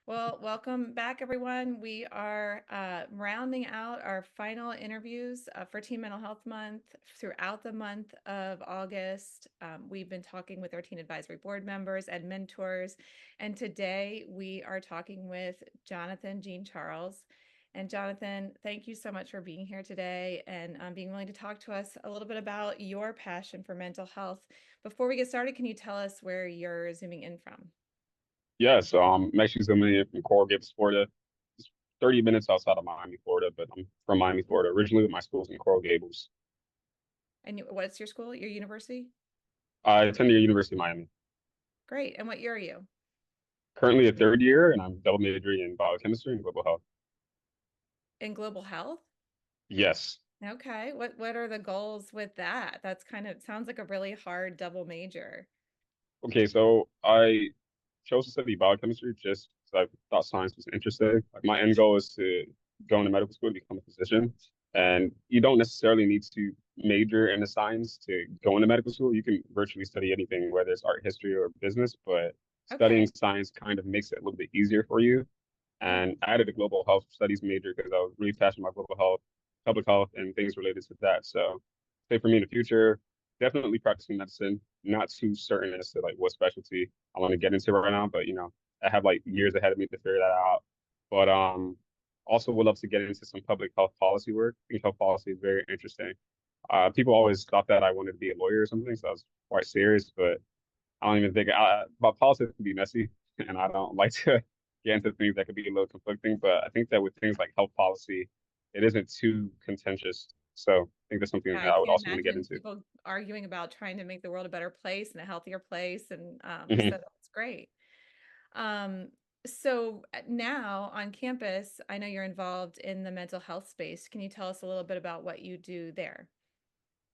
Well, welcome back, everyone. We are rounding out our final interviews for Teen Mental Health Month throughout the month of August. We've been talking with our Teen Advisory Board members and mentors, and today we are talking with Jonathan Jean Charles. And Jonathan, thank you so much for being here today and being willing to talk to us a little bit about your passion for mental health. Before we get started, can you tell us where you're zooming in from? I'm actually zooming in from Coral Gables, Florida. It's 30 minutes outside of Miami, Florida, but I'm from Miami, Florida. Originally, my school's in Coral Gables. And what's your school, your university? I attended the University of Miami. Great. And what year are you? Currently a third year, and I'm double majoring in biochemistry and global health. In global health? Yes. Okay. What are the goals with that? That's kind of sounds like a really hard double major. Okay, so I chose to study biochemistry just because I thought science was interesting. Like my end goal is to go into medical school to become a physician. And you don't necessarily need to major in the science to go into medical school. You can virtually study anything, whether it's art history or business, but studying Okay. science kind of makes it a little bit easier for you. Yeah. And I added a global health studies major because I was really passionate about global health, public health, and things related to that. So, say for me in the future, definitely practicing medicine. Not too certain as to like what specialty I want to get into right now, but I have like years ahead of me to figure that out. But also would love to get into some public health policy work. I think health policy is very interesting. People always thought that I wanted to be a lawyer or something, so I was quite serious, but I don't even think but politics can be messy, and I don't like to get into things that could be a little conflicting. But I think that with things like health policy, it isn't too contentious. So I think that's something Yeah, that I I would can't also want to get imagine into. people arguing about trying to make the world a better place and a healthier place. And so Hmm. that's great. Um, so now on campus, I know you're involved in the mental health space. Can you tell us a little bit about what you do there?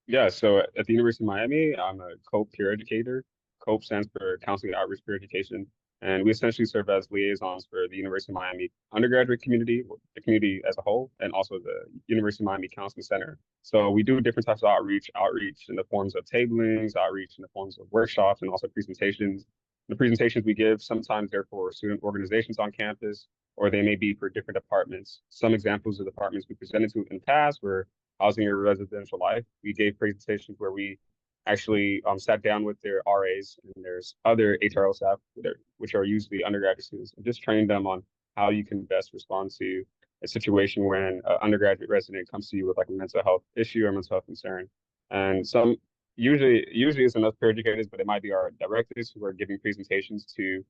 Yeah, so at the University of Miami, I'm a COPE peer educator. COPE stands for Counseling Outreach Peer Education. And we essentially serve as liaisons for the University of Miami undergraduate community, the community as a whole, and also the University of Miami Counseling Center. So we do different types of outreach in the forms of tablings, outreach in the forms of workshops, and also presentations. The presentations we give, sometimes they're for student organizations on campus, or they may be for different departments. Some examples of departments we presented to in the past were housing or residential life. We gave presentations where we actually sat down with their RAs and there's other HRO staff, which are usually undergraduate students, and just trained them on how you can best respond to a situation when an undergraduate resident comes to you with like a mental health issue or mental health concern. And some usually it's enough peer educators, but it might be our directors who are giving presentations to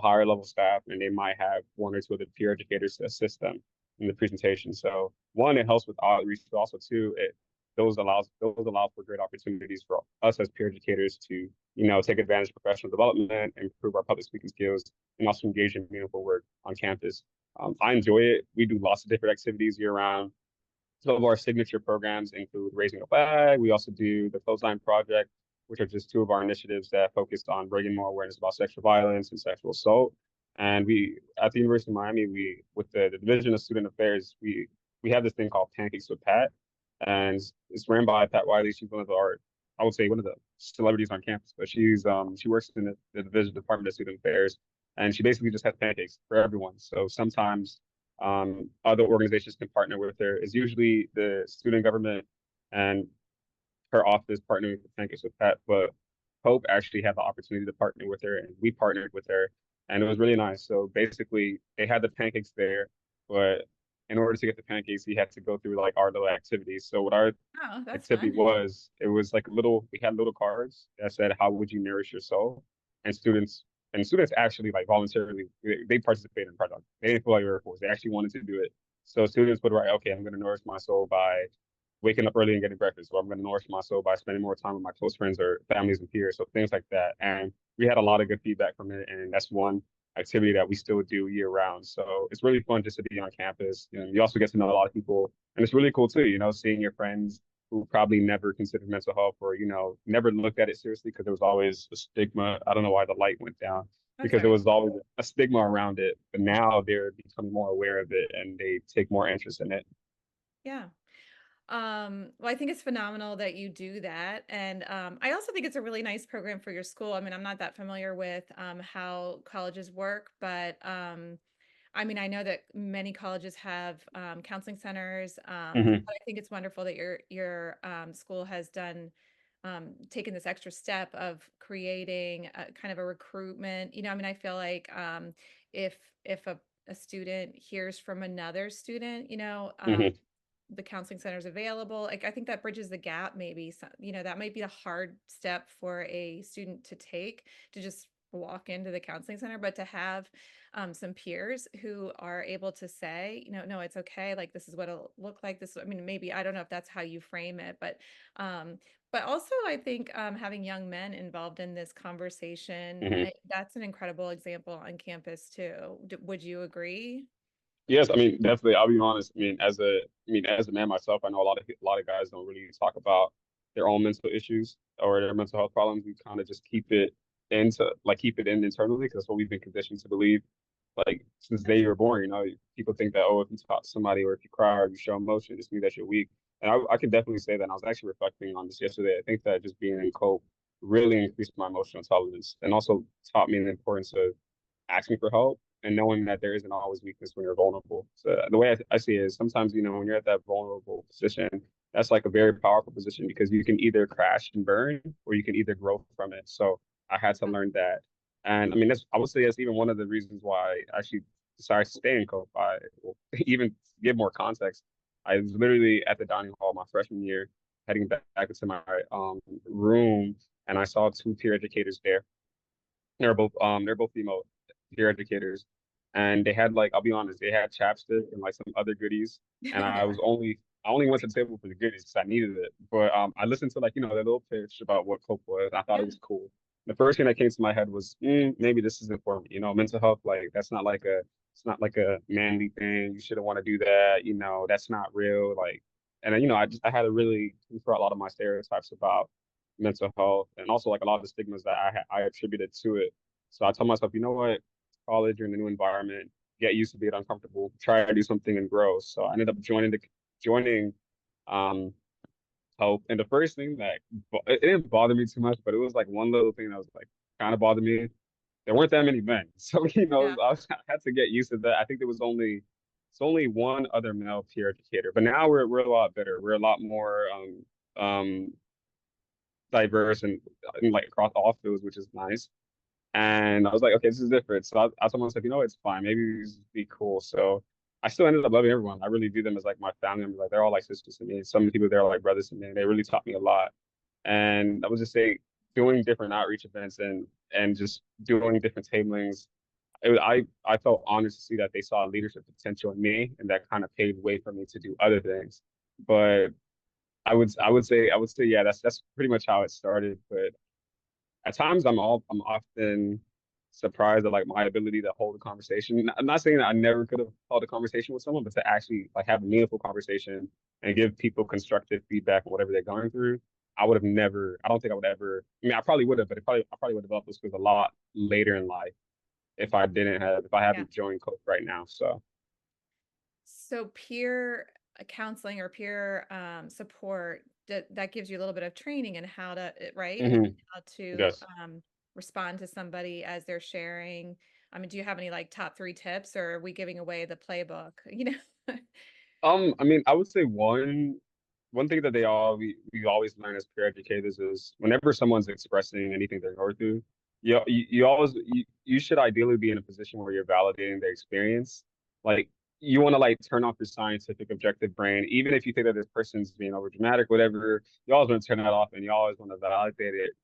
higher level staff, and they might have one or two other peer educators to assist them in the presentation. So one, it helps with outreach, but also two, it those allow for great opportunities for us as peer educators to take advantage of professional development, improve our public speaking skills, and also engage in meaningful work on campus. I enjoy it. We do lots of different activities year round. Some of our signature programs include raising a flag. We also do the Clothesline Project, which are just two of our initiatives that focused on bringing more awareness about sexual violence and sexual assault. And we, at the University of Miami, with the Division of Student Affairs, we have this thing called Pancakes with Pat, and it's ran by Pat Wiley. She's one of our, I would say, one of the celebrities on campus, but she works in the Division Department of Student Affairs, and she basically just has pancakes for everyone. So sometimes other organizations can partner with her. It's usually the student government and her office partnering with Pancakes with Pat, but Hope actually had the opportunity to partner with her, and we partnered with her, and it was really nice. So basically, they had the pancakes there, but in order to get the pancakes, he had to go through like our little activities. So what our Oh, that's activity fun. was, it was like we had little cards that said, "How would you nourish your soul?" And students actually like voluntarily they participated in the project. They didn't feel like they were forced. They actually wanted to do it. So students would write, "Okay, I'm going to nourish my soul by waking up early and getting breakfast, or I'm going to nourish my soul by spending more time with my close friends or families and peers." So things like that. And we had a lot of good feedback from it. And that's one activity that we still do year round. So it's really fun just to be on campus. You also get to know a lot of people. And it's really cool too, seeing your friends who probably never considered mental health or, never looked at it seriously because there was always a stigma. I don't know why the light went down That's because all there right. was always a stigma around it. But now they're becoming more aware of it and they take more interest in it. Yeah. Well, I think it's phenomenal that you do that. And I also think it's a really nice program for your school. I mean, I'm not that familiar with how colleges work, but I mean, I know that many colleges have counseling centers, Hmm. but I think it's wonderful that your school has done taken this extra step of creating a kind of a recruitment. I mean, I feel like if if a student hears from another student, Hmm. the counseling center is available. Like, I think that bridges the gap, maybe. So, that might be a hard step for a student to take, to just walk into the counseling center, but to have some peers who are able to say, no, it's okay. Like, this is what it'll look like. I mean, maybe, I don't know if that's how you frame it, um, but also I think having young men involved in this conversation, Hmm. that's an incredible example on campus too. Would you agree? Yes, I mean, definitely. I'll be honest. As a man myself, I know a lot of guys don't really talk about their own mental issues or their mental health problems. We kind of just keep it in internally because that's what we've been conditioned to believe. Like since the day you were born, people think that, oh, if you talk to somebody or if you cry or you show emotion, it just means that you're weak. And I can definitely say that. And I was actually reflecting on this yesterday. I think that just being in cope really increased my emotional intelligence and also taught me the importance of asking for help and knowing that there isn't always weakness when you're vulnerable. So the way I see it is sometimes, when you're at that vulnerable position, that's like a very powerful position because you can either crash and burn or you can either grow from it. So I had to learn that. And I mean, I would say that's even one of the reasons why I actually decided to stay in Cope. I will even give more context. I was literally at the dining hall my freshman year, heading back into my room, and I saw two peer educators there. They're both female peer educators, and they had like I'll be honest, they had chapstick and like some other goodies, and I only went to the table for the goodies because I needed it. But I listened to like their little pitch about what cope was. I thought it Yeah. was cool. The first thing that came to my head was maybe this isn't for me. Mental health like that's not like a it's not like a manly thing. You shouldn't want to do that. That's not real. Like, and then I had to really throw a lot of my stereotypes about mental health and also like a lot of the stigmas that I attributed to it. So I told myself, you know what, college, you're in a new environment, get used to being uncomfortable, try to do something and grow. So I ended up joining um Hope. And the first thing that it didn't bother me too much, but it was like one little thing that was like kind of bothered me. There weren't that many men. So, Yeah. I had to get used to that. I think there was only one other male peer educator, but now we're a lot better. We're a lot more diverse and like across all fields, which is nice. And I was like, okay, this is different. So I told myself, it's fine. Maybe this would be cool. So I still ended up loving everyone. I really view them as like my family members. Like they're all like sisters to me. Some people there are like brothers to me. They really taught me a lot. And I would just say doing different outreach events and just doing different tablings. I felt honored to see that they saw leadership potential in me, and that kind of paved way for me to do other things. But I would say yeah, that's pretty much how it started. But at times I'm often surprised at like my ability to hold a conversation. I'm not saying that I never could have held a conversation with someone, but to actually like have a meaningful conversation and give people constructive feedback on whatever they're going through, I would have never. I don't think I would ever. I mean, I probably would have, but I probably would have developed those skills a lot later in life if I Yeah. haven't joined Coke right now. So So peer counseling or peer support, that gives you a little bit of training in how to, right? And hmm how to yes. respond to somebody as they're sharing. I mean, do you have any like top three tips, or are we giving away the playbook? I mean, I would say one thing that we always learn as peer educators is whenever someone's expressing anything they're going through, you should ideally be in a position where you're validating their experience. Like you want to like turn off your scientific objective brain, even if you think that this person's being over dramatic, whatever. You always want to turn that off, and you always want to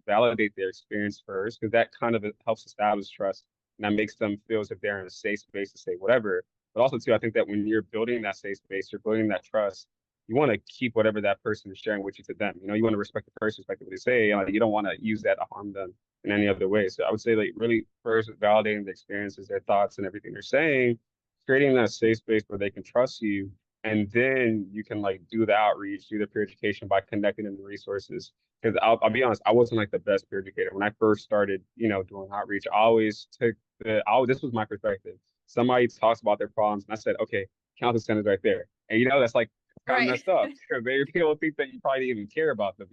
validate their experience first, because that kind of helps establish trust, and that makes them feel as if they're in a safe space to say whatever. But also too, I think that when you're building that safe space, you're building that trust. You want to keep whatever that person is sharing with you to them. You want to respect the person, respect what they say. You don't want to use that to harm them in any other way. So I would say like really first validating the experiences, their thoughts, and everything they're saying, creating that safe space where they can trust you, and then you can like do the outreach, do the peer education by connecting them to resources. Because I'll be honest, I wasn't like the best peer educator when I first started, doing outreach. I always took this was my perspective. Somebody talks about their problems, and I said, okay, counseling center's right there. And that's like kind of Right. messed up because they people think that you probably didn't even care about them.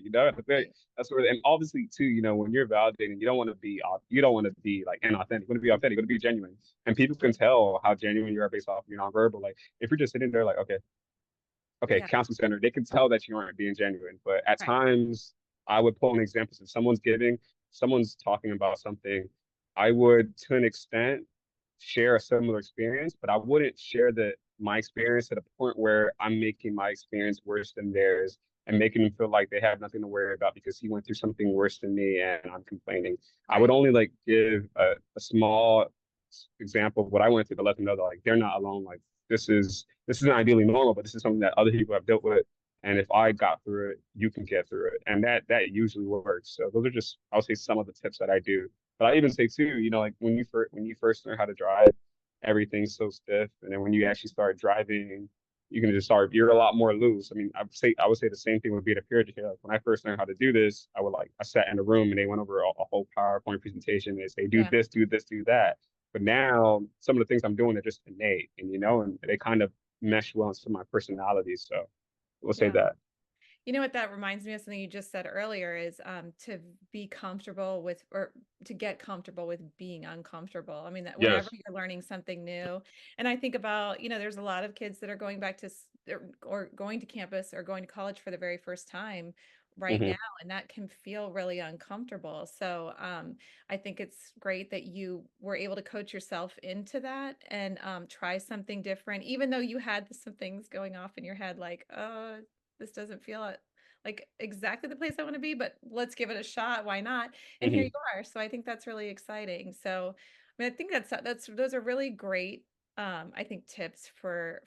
Right. That's where, and obviously too, when you're validating, you don't want to be like inauthentic. You want to be authentic. You want to be genuine, and people can tell how genuine you are based off your nonverbal. Like if you're just sitting there, like okay, Yeah. counseling center, they can tell that you aren't being genuine. But at Right. times, I would pull an example. If someone's talking about something, I would, to an extent, share a similar experience, but I wouldn't share my experience to the point where I'm making my experience worse than theirs and making them feel like they have nothing to worry about because he went through something worse than me and I'm complaining. I would Right. only like give a small example of what I went through to let them know that like they're not alone. Like this isn't ideally normal, but this is something that other people have dealt with. And if I got through it, you can get through it. And that usually works. So those are just, I'll say, some of the tips that I do. But I even say too, like when you first learn how to drive, everything's so stiff. And then when you actually start driving, you can just start, you're a lot more loose. I mean, I would say the same thing would be at a peer educator. Like when I first learned how to do this, I sat in a room and they went over a whole PowerPoint presentation. They say, do Yeah. this, do this, do that. But now some of the things I'm doing are just innate and and they kind of mesh well into my personality. So we'll say Yeah. that. You know what that reminds me of something you just said earlier is to be comfortable with or to get comfortable with being uncomfortable. I mean that whenever Yes. you're learning something new, and I think about, there's a lot of kids that are going back to or going to campus or going to college for the very first time right now, Hmm. and that can feel really uncomfortable. So I think it's great that you were able to coach yourself into that and try something different, even though you had some things going off in your head like, this doesn't feel like exactly the place I want to be, but let's give it a shot. Why not? And here you Hmm. are. So I think that's really exciting. So I mean, I think that's those are really great I think tips for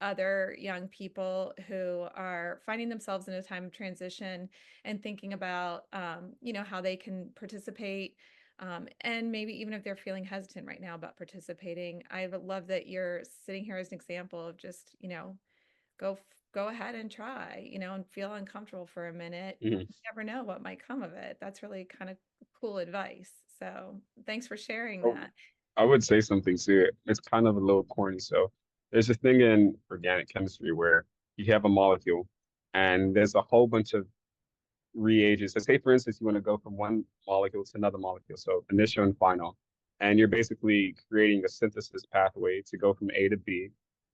other young people who are finding themselves in a time of transition and thinking about how they can participate and maybe even if they're feeling hesitant right now about participating. I would love that you're sitting here as an example of just, go ahead and try, and feel uncomfortable for a minute. Hmm. You never know what might come of it. That's really kind of cool advice. So thanks for sharing Oh, that. I would say something too. It's kind of a little corny. So there's this thing in organic chemistry where you have a molecule and there's a whole bunch of reagents. So say for instance, you want to go from one molecule to another molecule, so initial and final, and you're basically creating a synthesis pathway to go from A to B.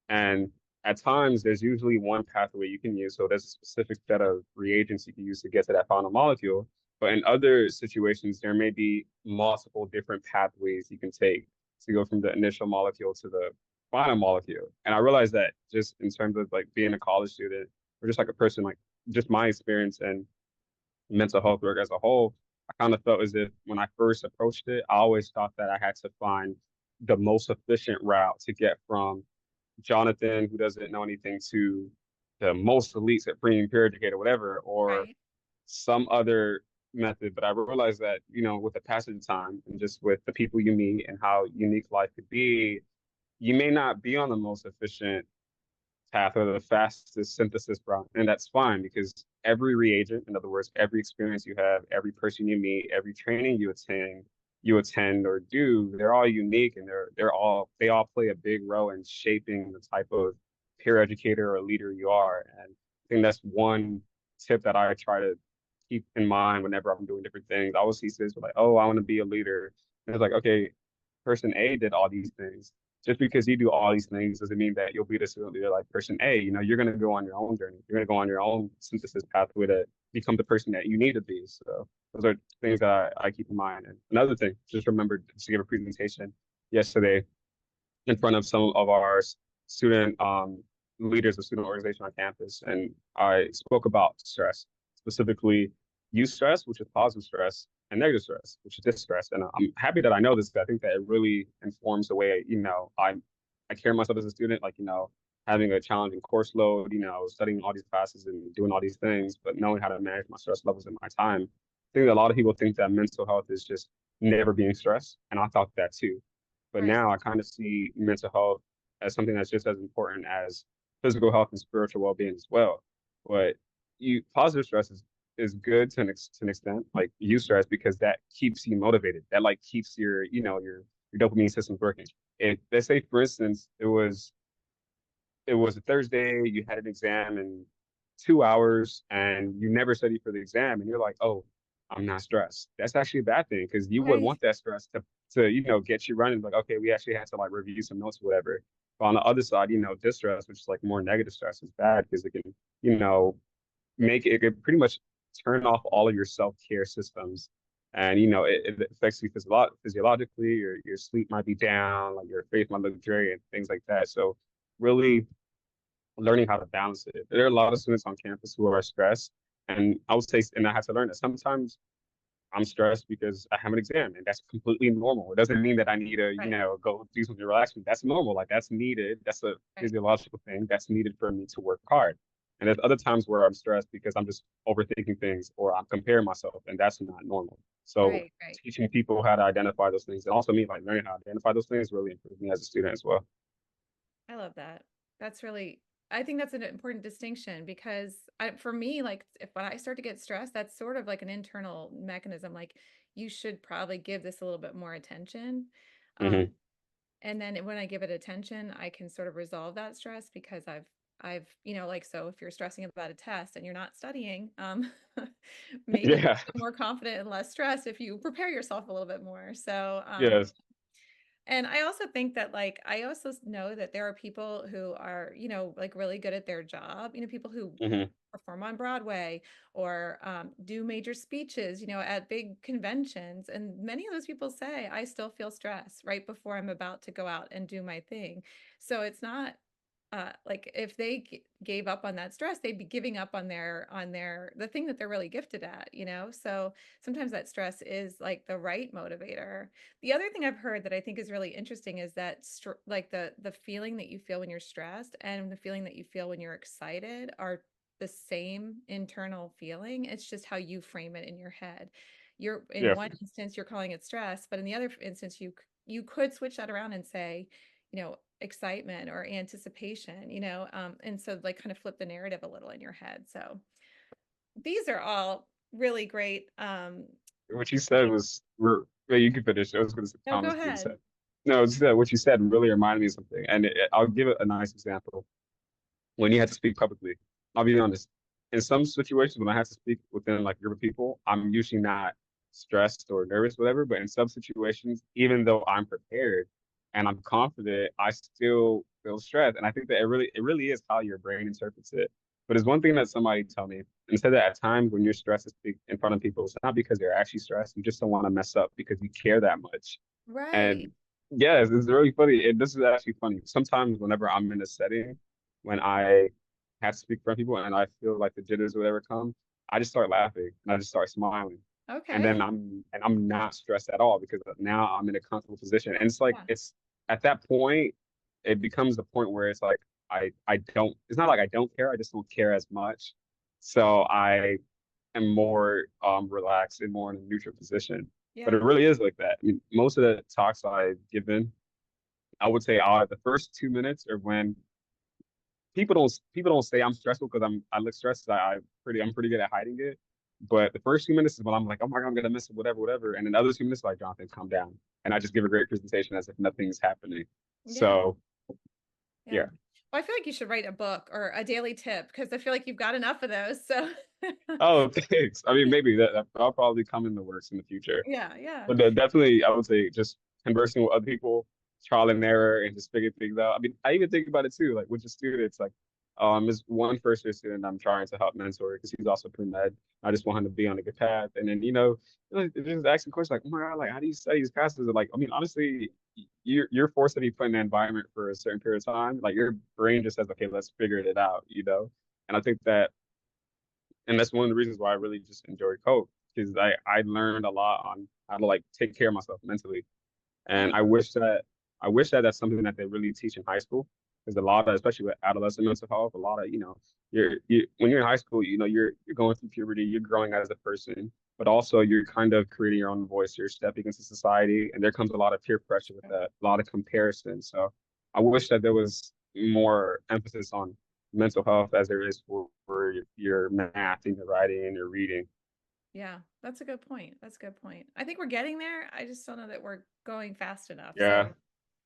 And at times, there's usually one pathway you can use. So there's a specific set of reagents you can use to get to that final molecule. But in other situations, there may be multiple different pathways you can take to go from the initial molecule to the final molecule. And I realized that just in terms of like being a college student or just like a person, like just my experience and mental health work as a whole, I kind of felt as if when I first approached it, I always thought that I had to find the most efficient route to get from Jonathan, who doesn't know anything, to the most elite at premium peer educator, whatever, or Right. some other method. But I realized that, with the passage of time and just with the people you meet and how unique life could be, you may not be on the most efficient path or the fastest synthesis route. And that's fine because every reagent, in other words, every experience you have, every person you meet, every training you attend or do, they're all unique and they all play a big role in shaping the type of peer educator or leader you are. And I think that's one tip that I try to keep in mind whenever I'm doing different things. I always see students like, oh, I want to be a leader. And it's like, okay, person A did all these things. Just because you do all these things doesn't mean that you'll be the student leader like person A. You're going to go on your own journey. You're going to go on your own synthesis pathway to become the person that you need to be. So those are things that I keep in mind. And another thing, just remembered to give a presentation yesterday in front of some of our student leaders of student organization on campus, and I spoke about stress, specifically eustress, which is positive stress, and negative stress, which is distress. And I'm happy that I know this because I think that it really informs the way I carry myself as a student, like having a challenging course load, studying all these classes and doing all these things, but knowing how to manage my stress levels in my time. I think that a lot of people think that mental health is just never being stressed, and I thought that too. But Right. now I kind of see mental health as something that's just as important as physical health and spiritual well-being as well. But positive stress is good to an extent, like eustress, because that keeps you motivated. That like keeps your dopamine systems working. If let's say, for instance, it was it was a Thursday, you had an exam in 2 hours, and you never studied for the exam, and you're like, oh, I'm not stressed. That's actually a bad thing because you would Right. want that stress to get you running. Like, okay, we actually had to like review some notes or whatever. But on the other side, distress, which is like more negative stress, is bad because it can, you know, make it could pretty much turn off all of your self-care systems. And it affects you physiologically. Your sleep might be down, like your face might look dreary and things like that. So really learning how to balance it. There are a lot of students on campus who are stressed, and I would say, and I had to learn that sometimes I'm stressed because I have an exam, and that's completely normal. It doesn't mean that I need to, Right. go do something relaxing. That's normal. Like that's needed. That's a Right. physiological thing that's needed for me to work hard. And there's other times where I'm stressed because I'm just overthinking things or I'm comparing myself, and that's not normal. So Right. Right. teaching people how to identify those things, and also me like learning how to identify those things, really improved me as a student as well. I love that. That's really, I think that's an important distinction because for me, like if when I start to get stressed, that's sort of like an internal mechanism. Like you should probably give this a little bit more attention. Um, Hmm. and then when I give it attention, I can sort of resolve that stress because like, so if you're stressing about a test and you're not studying, maybe you'll Yeah. feel more confident and less stressed if you prepare yourself a little bit more. So, Yes. and I also think that, like, I also know that there are people who are, like really good at their job, people who Hmm. perform on Broadway or do major speeches, at big conventions. And many of those people say, I still feel stress right before I'm about to go out and do my thing. So it's not like if they gave up on that stress, they'd be giving up on the thing that they're really gifted at. So sometimes that stress is like the right motivator. The other thing I've heard that I think is really interesting is that like the feeling that you feel when you're stressed and the feeling that you feel when you're excited are the same internal feeling. It's just how you frame it in your head. You're in Yeah. one instance you're calling it stress, but in the other instance you could switch that around and say, excitement or anticipation, and so like kind of flip the narrative a little in your head. So these are all really great. What you said was, well, you can finish. I was going to No, go comment what you ahead. said. No, it's that what you said really reminded me of something, and I'll give it a nice example. When you have to speak publicly, I'll be honest. In some situations, when I have to speak within like a group of people, I'm usually not stressed or nervous, whatever. But in some situations, even though I'm prepared and I'm confident, I still feel stressed. And I think that it really is how your brain interprets it. But it's one thing that somebody told me and said that at times when you're stressed to speak in front of people, it's not because they're actually stressed. You just don't want to mess up because you care that much. Right. And yes, it's really funny. This is actually funny. Sometimes whenever I'm in a setting, when I have to speak in front of people and I feel like the jitters or whatever come, I just start laughing and I just start smiling. And Okay. then I'm not stressed at all because now I'm in a comfortable position. And it's like Yeah. it's at that point, it becomes the point where it's like I don't it's not like I don't care, I just don't care as much. So I am more relaxed and more in a neutral position. But Yeah. it really is like that. I mean, most of the talks I've given, I would say the first 2 minutes are when people don't say I'm stressful because I look stressed. I'm pretty good at hiding it. But the first 2 minutes is when I'm like, oh my God, I'm gonna miss it, whatever, whatever. And then the other 2 minutes, like Jonathan, calm down. And I just give a great presentation as if nothing's happening. Yeah. So Yeah. yeah. Well, I feel like you should write a book or a daily tip because I feel like you've got enough of those. So Oh, thanks. I mean, maybe that'll probably come in the works in the future. yeah, yeah. But definitely, I would say just conversing with other people, trial and error, and just figuring things out. I mean, I even think about it too, like with the students. Like, there's one first year student I'm trying to help mentor because he's also pre-med. I just want him to be on a good path. And then, just asking questions like, oh my God, like, how do you study these classes? Like, I mean, honestly, you're forced to be put in an environment for a certain period of time. Like, your brain just says, okay, let's figure it out. And I think that and that's one of the reasons why I really just enjoyed Coke because I learned a lot on how to like take care of myself mentally. I And think I wish that that's something that they really teach in high school because a lot of especially with adolescent mental health, a lot of when you're in high school, you're going through puberty, you're growing as a person, but also you're kind of creating your own voice, you're stepping into society, and there comes a lot of peer pressure with that, a lot of comparison. So I wish that there was more emphasis on mental health as there is for your math and your writing and your reading. yeah, that's a good point. That's a good point. I think we're getting there. I just don't know that we're going fast enough. Yeah. So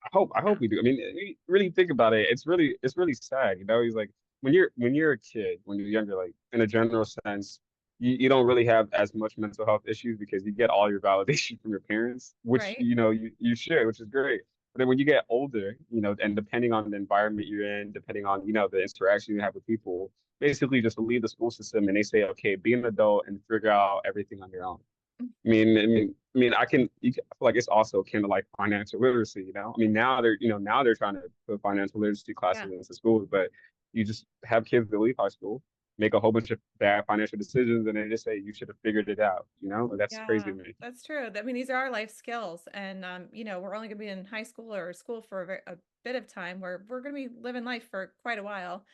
I hope Yeah. we do. I mean, really think about it. It's really sad. He's like when you're a kid, when you're younger, like in a general sense, you don't really have as much mental health issues because you get all your validation from your parents, which Right. you should, which is great. But then when you get older, and depending on the environment you're in, depending on the interaction you have with people, basically just leave the school system and they say, okay, be an adult and figure out everything on your own. I feel like it's also kind of like financial literacy, I mean, now they're trying to put financial literacy Yeah. classes into schools, but you just have kids that leave high school, make a whole bunch of bad financial decisions, and they just say you should have figured it out. That's crazy Yeah, to me. that's true. I mean, these are our life skills, and we're only going to be in high school or school for a bit of time. Where we're going to be living life for quite a while.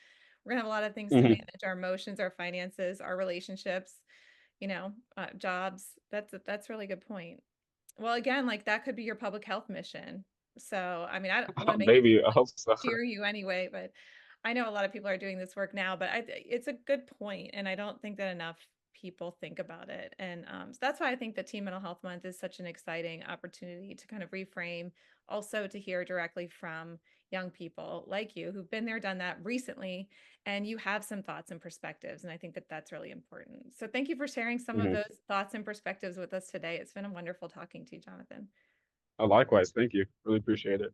We're going to have a lot of things to Hmm. manage: our emotions, our finances, our relationships, jobs. That's a really good point. Well, again, like that could be your public health mission. So, I mean, I don't want to make Maybe I hope so. cheer you anyway, but I know a lot of people are doing this work now, but it's a good point, and I don't think that enough people think about it. And so that's why I think that Teen Mental Health Month is such an exciting opportunity to kind of reframe, also to hear directly from young people like you who've been there, done that recently, and you have some thoughts and perspectives. And I think that that's really important. So thank you for sharing some of Hmm. those thoughts and perspectives with us today. It's been a wonderful talking to you, Jonathan. Likewise, thank you. Really appreciate it.